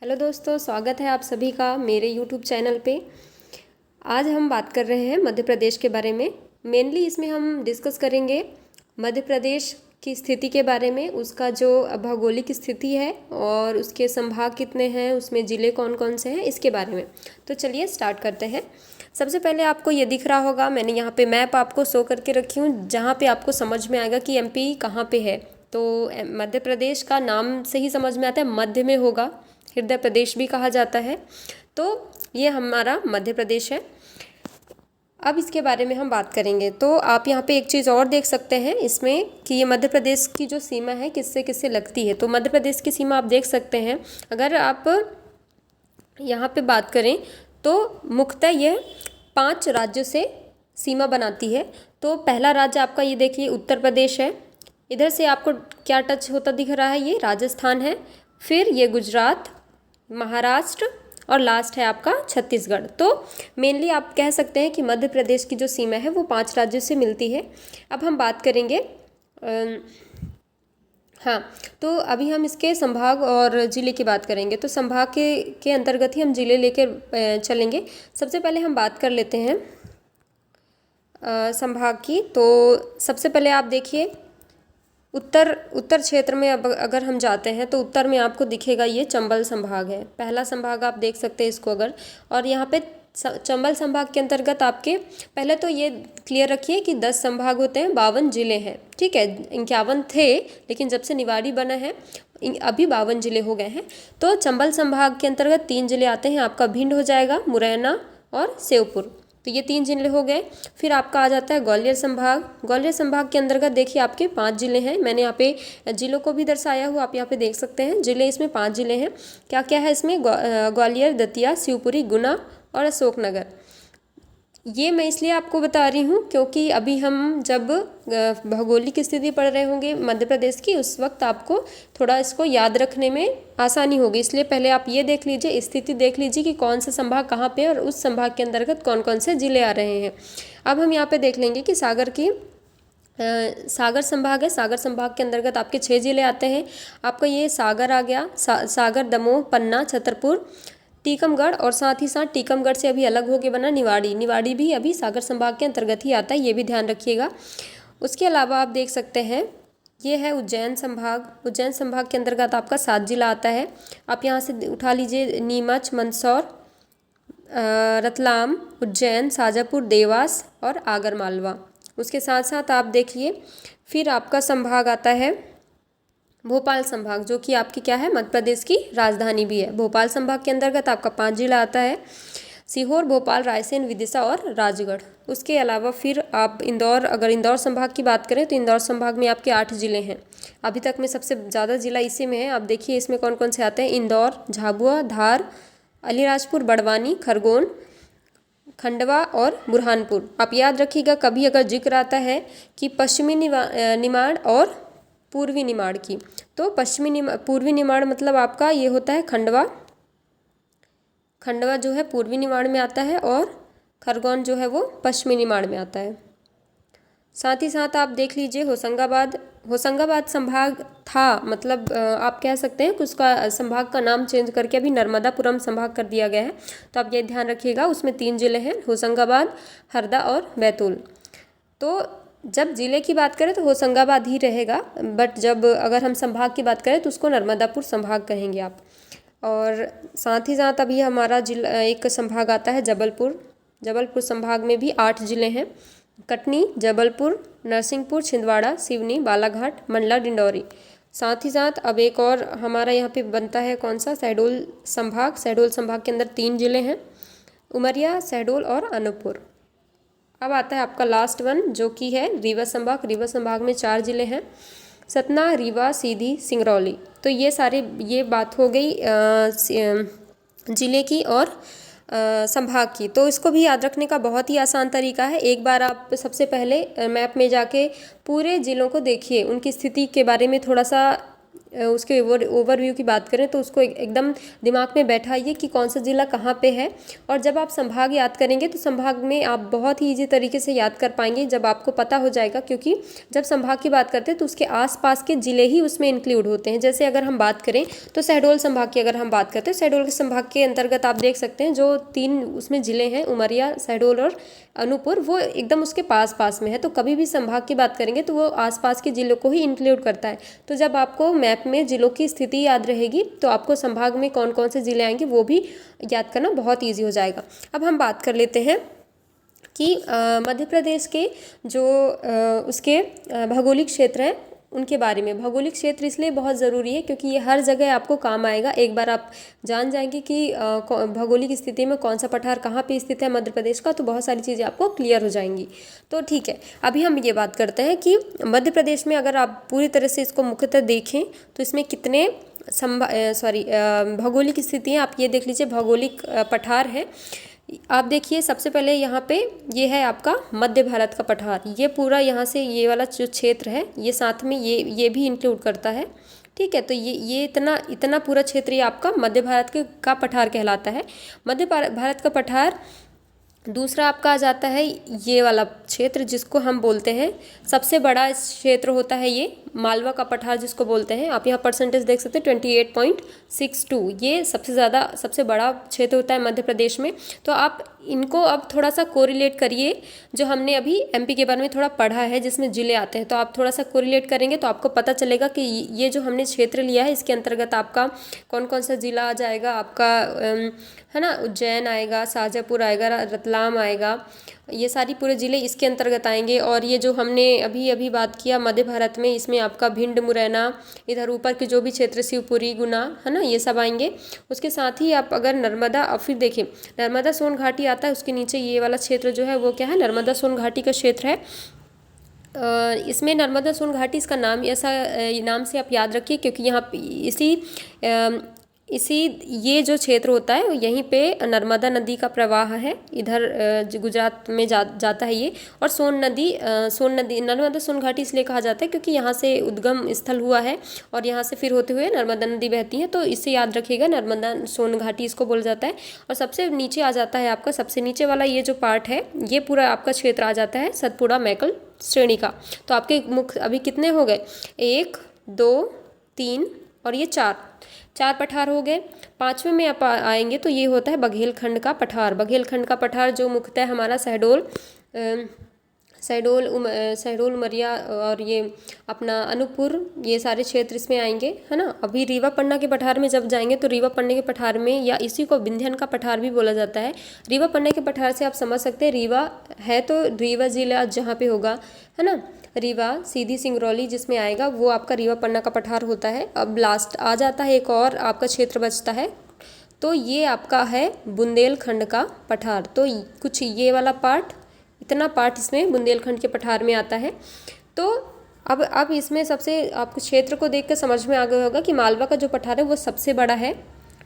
Hello दोस्तों, स्वागत है आप सभी का मेरे यूट्यूब चैनल पे। आज हम बात कर रहे हैं मध्य प्रदेश के बारे में। मेनली इसमें हम डिस्कस करेंगे मध्य प्रदेश की स्थिति के बारे में, उसका जो भौगोलिक स्थिति है और उसके संभाग कितने हैं, उसमें ज़िले कौन कौन से हैं, इसके बारे में। तो चलिए स्टार्ट करते हैं। सबसे पहले आपको ये दिख रहा होगा, मैंने यहाँ पे मैप आपको शो करके रखी हूँ, जहाँ पे आपको समझ में आएगा कि एमपी कहाँ पे है। तो मध्य प्रदेश का नाम से ही समझ में आता है, मध्य में होगा, हृदय प्रदेश भी कहा जाता है। तो ये हमारा मध्य प्रदेश है। अब इसके बारे में हम बात करेंगे तो आप यहाँ पे एक चीज़ और देख सकते हैं इसमें कि ये मध्य प्रदेश की जो सीमा है किससे किससे लगती है। तो मध्य प्रदेश की सीमा आप देख सकते हैं। अगर आप यहाँ पे बात करें तो मुख्यतः यह 5 राज्यों से सीमा बनाती है। तो पहला राज्य आपका ये देखिए उत्तर प्रदेश है। इधर से आपको क्या टच होता दिख रहा है, ये राजस्थान है। फिर ये गुजरात, महाराष्ट्र और लास्ट है आपका छत्तीसगढ़। तो मेनली आप कह सकते हैं कि मध्य प्रदेश की जो सीमा है वो 5 राज्यों से मिलती है। अब हम बात करेंगे हाँ, तो अभी हम इसके संभाग और ज़िले की बात करेंगे। तो संभाग के अंतर्गत ही हम ज़िले लेकर चलेंगे। सबसे पहले हम बात कर लेते हैं संभाग की। तो सबसे पहले आप देखिए उत्तर क्षेत्र में अब अगर हम जाते हैं तो उत्तर में आपको दिखेगा ये चंबल संभाग है। पहला संभाग आप देख सकते हैं इसको अगर। और यहाँ पे चंबल संभाग के अंतर्गत आपके पहले तो ये क्लियर रखिए कि 10 संभाग होते हैं, 52 जिले हैं। ठीक है, 51 थे लेकिन जब से निवाड़ी बना है अभी 52 जिले हो गए हैं। तो चंबल संभाग के अंतर्गत 3 जिले आते हैं, आपका भिंड हो जाएगा, मुरैना और श्योपुर। तो ये 3 जिले हो गए। फिर आपका आ जाता है ग्वालियर संभाग। ग्वालियर संभाग के अंतर्गत देखिए आपके 5 जिले हैं। मैंने यहाँ पे जिलों को भी दर्शाया हुआ, आप यहाँ पे देख सकते हैं जिले। इसमें 5 जिले हैं। क्या क्या है इसमें? ग्वालियर, दतिया, शिवपुरी, गुना और अशोकनगर। ये मैं इसलिए आपको बता रही हूँ क्योंकि अभी हम जब भौगोलिक स्थिति पढ़ रहे होंगे मध्य प्रदेश की, उस वक्त आपको थोड़ा इसको याद रखने में आसानी होगी। इसलिए पहले आप ये देख लीजिए, स्थिति देख लीजिए कि कौन सा संभाग कहाँ पे और उस संभाग के अंतर्गत कौन कौन से जिले आ रहे हैं। अब हम यहाँ पे देख लेंगे कि सागर संभाग है। सागर संभाग के अंतर्गत आपके 6 जिले आते हैं। आपका ये सागर आ गया, सागर, दमोह, पन्ना, छतरपुर, टीकमगढ़ और साथ ही साथ टीकमगढ़ से अभी अलग होके बना निवाड़ी। निवाड़ी भी अभी सागर संभाग के अंतर्गत ही आता है, ये भी ध्यान रखिएगा। उसके अलावा आप देख सकते हैं ये है उज्जैन संभाग। उज्जैन संभाग के अंतर्गत आपका 7 जिला आता है। आप यहाँ से उठा लीजिए नीमच, मंदसौर, रतलाम, उज्जैन, शाजापुर, देवास और आगरमालवा। उसके साथ साथ आप देखिए फिर आपका संभाग आता है भोपाल संभाग, जो कि आपकी क्या है, मध्य प्रदेश की राजधानी भी है। भोपाल संभाग के अंतर्गत आपका 5 जिला आता है, सीहोर, भोपाल, रायसेन, विदिशा और राजगढ़। उसके अलावा फिर आप इंदौर, अगर इंदौर संभाग की बात करें तो इंदौर संभाग में आपके 8 जिले हैं। अभी तक में सबसे ज़्यादा जिला इसी में है। आप देखिए इसमें कौन कौन से आते हैं: इंदौर, झाबुआ, धार, अलीराजपुर, बड़वानी, खरगोन, खंडवा और बुरहानपुर। आप याद रखिएगा कभी अगर जिक्र आता है कि पश्चिमी निमाड़ और पूर्वी निमाड़ की, तो पूर्वी निमाड़ मतलब आपका ये होता है खंडवा। खंडवा जो है पूर्वी निमाड़ में आता है और खरगोन जो है वो पश्चिमी निमाड़ में आता है। साथ ही साथ आप देख लीजिए होशंगाबाद संभाग था, मतलब आप कह सकते हैं कि उसका संभाग का नाम चेंज करके अभी नर्मदापुरम संभाग कर दिया गया है। तो आप ये ध्यान रखिएगा, उसमें 3 जिले हैं, होशंगाबाद, हरदा और बैतूल। तो जब जिले की बात करें तो होशंगाबाद ही रहेगा, बट जब अगर हम संभाग की बात करें तो उसको नर्मदापुर संभाग कहेंगे आप। और साथ ही साथ अभी हमारा जिला एक संभाग आता है जबलपुर। जबलपुर संभाग में भी 8 जिले हैं: कटनी, जबलपुर, नरसिंहपुर, छिंदवाड़ा, सिवनी, बालाघाट, मंडला, डिंडौरी। साथ ही साथ अब एक और हमारा यहाँ पे बनता है कौन सा, शहडोल संभाग। शहडोल संभाग के अंदर 3 जिले हैं: उमरिया, शहडोल और अनूपपुर। अब आता है आपका लास्ट वन जो कि है रीवा संभाग। रीवा संभाग में 4 जिले हैं: सतना, रीवा, सीधी, सिंगरौली। तो ये बात हो गई जिले की और संभाग की। तो इसको भी याद रखने का बहुत ही आसान तरीका है। एक बार आप सबसे पहले मैप में जाके पूरे ज़िलों को देखिए, उनकी स्थिति के बारे में थोड़ा सा उसके ओवरव्यू की बात करें तो उसको एकदम दिमाग में बैठाइए कि कौन सा ज़िला कहाँ पे है। और जब आप संभाग याद करेंगे तो संभाग में आप बहुत ही ईजी तरीके से याद कर पाएंगे जब आपको पता हो जाएगा, क्योंकि जब संभाग की बात करते हैं तो उसके आसपास के ज़िले ही उसमें इंक्लूड होते हैं। जैसे अगर हम बात करें तो शहडोल संभाग की अगर हम बात करते हैं, शहडोल के संभाग के अंतर्गत आप देख सकते हैं जो 3 उसमें ज़िले हैं, उमरिया, शहडोल और अनूपपुर, वो एकदम उसके पास में है। तो कभी भी संभाग की बात करेंगे तो वो आसपास के ज़िलों को ही इंक्लूड करता है। तो जब आपको मैप में ज़िलों की स्थिति याद रहेगी तो आपको संभाग में कौन कौन से ज़िले आएंगे वो भी याद करना बहुत ईजी हो जाएगा। अब हम बात कर लेते हैं कि मध्य प्रदेश के जो उसके भौगोलिक क्षेत्र हैं उनके बारे में। भौगोलिक क्षेत्र इसलिए बहुत ज़रूरी है क्योंकि ये हर जगह आपको काम आएगा। एक बार आप जान जाएंगे कि भौगोलिक स्थिति में कौन सा पठार कहाँ पे स्थित है मध्य प्रदेश का, तो बहुत सारी चीज़ें आपको क्लियर हो जाएंगी। तो ठीक है, अभी हम ये बात करते हैं कि मध्य प्रदेश में अगर आप पूरी तरह से इसको मुख्यतः देखें तो इसमें कितने भौगोलिक स्थितियाँ आप ये देख लीजिए, भौगोलिक पठार है। आप देखिए सबसे पहले यहाँ पे ये है आपका मध्य भारत का पठार। ये पूरा यहाँ से ये वाला जो क्षेत्र है ये साथ में ये भी इंक्लूड करता है। ठीक है, तो ये इतना पूरा क्षेत्र ये आपका मध्य भारत का पठार कहलाता है। मध्य भारत का पठार। दूसरा आपका आ जाता है ये वाला क्षेत्र जिसको हम बोलते हैं सबसे बड़ा क्षेत्र होता है ये मालवा का पठार जिसको बोलते हैं। आप यहाँ परसेंटेज देख सकते हैं 28.62, ये सबसे बड़ा क्षेत्र होता है मध्य प्रदेश में। तो आप इनको अब थोड़ा सा कोरिलेट करिए, जो हमने अभी एमपी के बारे में थोड़ा पढ़ा है जिसमें ज़िले आते हैं, तो आप थोड़ा सा कोरिलेट करेंगे तो आपको पता चलेगा कि ये जो हमने क्षेत्र लिया है इसके अंतर्गत आपका कौन कौन सा ज़िला आ जाएगा। आपका है ना, उज्जैन आएगा, शाहजहाँपुर आएगा, रतलाम आएगा, ये सारी पूरे ज़िले इसके अंतर्गत आएंगे। और ये जो हमने अभी बात किया मध्य भारत में, इसमें आपका भिंड, मुरैना, इधर ऊपर के जो भी क्षेत्र शिवपुरी, गुना, है ना, ये सब आएंगे। उसके साथ ही आप अगर नर्मदा, अब फिर देखें नर्मदा सोन घाटी आता है, उसके नीचे ये वाला क्षेत्र जो है वो क्या है, नर्मदा सोन घाटी का क्षेत्र है। इसमें नर्मदा सोन घाटी इसका नाम ऐसा नाम से आप याद रखिए क्योंकि यहाँ इसी ये जो क्षेत्र होता है यहीं पे नर्मदा नदी का प्रवाह है, इधर गुजरात में जाता है ये। और सोन नदी नर्मदा सोन घाटी इसलिए कहा जाता है क्योंकि यहाँ से उद्गम स्थल हुआ है और यहाँ से फिर होते हुए नर्मदा नदी बहती है। तो इससे याद रखिएगा नर्मदा सोन घाटी इसको बोला जाता है। और सबसे नीचे आ जाता है आपका, सबसे नीचे वाला ये जो पार्ट है ये पूरा आपका क्षेत्र आ जाता है सतपुड़ा मैकल श्रेणी का। तो आपके मुख्य अभी कितने हो गए, 1, 2, 3 और ये 4 पठार हो गए। 5वें में आप आएंगे तो ये होता है बघेलखंड का पठार। बघेलखंड का पठार जो मुख्यतः हमारा शहडोल, उमरिया और ये अपना अनूपपुर, ये सारे क्षेत्र इसमें आएंगे, है ना। अभी रीवा पन्ना के पठार में जब जाएंगे तो रीवा पन्ने के पठार में, या इसी को विंध्यन का पठार भी बोला जाता है। रीवा पन्ने के पठार से आप समझ सकते हैं रीवा है तो रीवा जिला जहाँ पे होगा, है ना, रीवा सीधी सिंगरौली जिसमें आएगा वो आपका रीवा पन्ना का पठार होता है। अब लास्ट आ जाता है एक और आपका क्षेत्र बचता है, तो ये आपका है बुंदेलखंड का पठार। तो कुछ ये वाला पार्ट, इतना पार्ट इसमें बुंदेलखंड के पठार में आता है। तो अब इसमें सबसे आपको क्षेत्र को देख कर समझ में आ गया होगा कि मालवा का जो पठार है वो सबसे बड़ा है।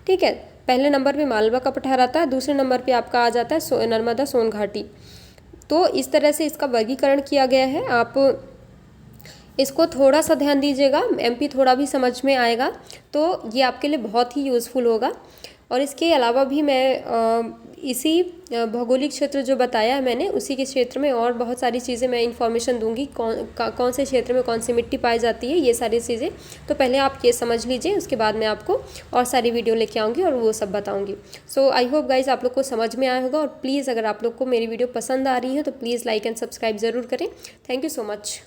ठीक है, पहले नंबर पे मालवा का पठार आता है, दूसरे नंबर पे आपका आ जाता है नर्मदा सोन घाटी। तो इस तरह से इसका वर्गीकरण किया गया है। आप इसको थोड़ा सा ध्यान दीजिएगा, एमपी थोड़ा भी समझ में आएगा तो ये आपके लिए बहुत ही यूज़फुल होगा। और इसके अलावा भी मैं इसी भौगोलिक क्षेत्र जो बताया है मैंने, उसी के क्षेत्र में और बहुत सारी चीज़ें मैं इन्फॉर्मेशन दूंगी, कौन से क्षेत्र में कौन सी मिट्टी पाई जाती है, ये सारी चीज़ें। तो पहले आप ये समझ लीजिए, उसके बाद मैं आपको और सारी वीडियो लेके आऊँगी और वो सब बताऊँगी। सो आई होप गाइज आप लोग को समझ में आया होगा। और प्लीज़ अगर आप लोग को मेरी वीडियो पसंद आ रही है तो प्लीज़ लाइक एंड सब्सक्राइब ज़रूर करें। Thank you so much.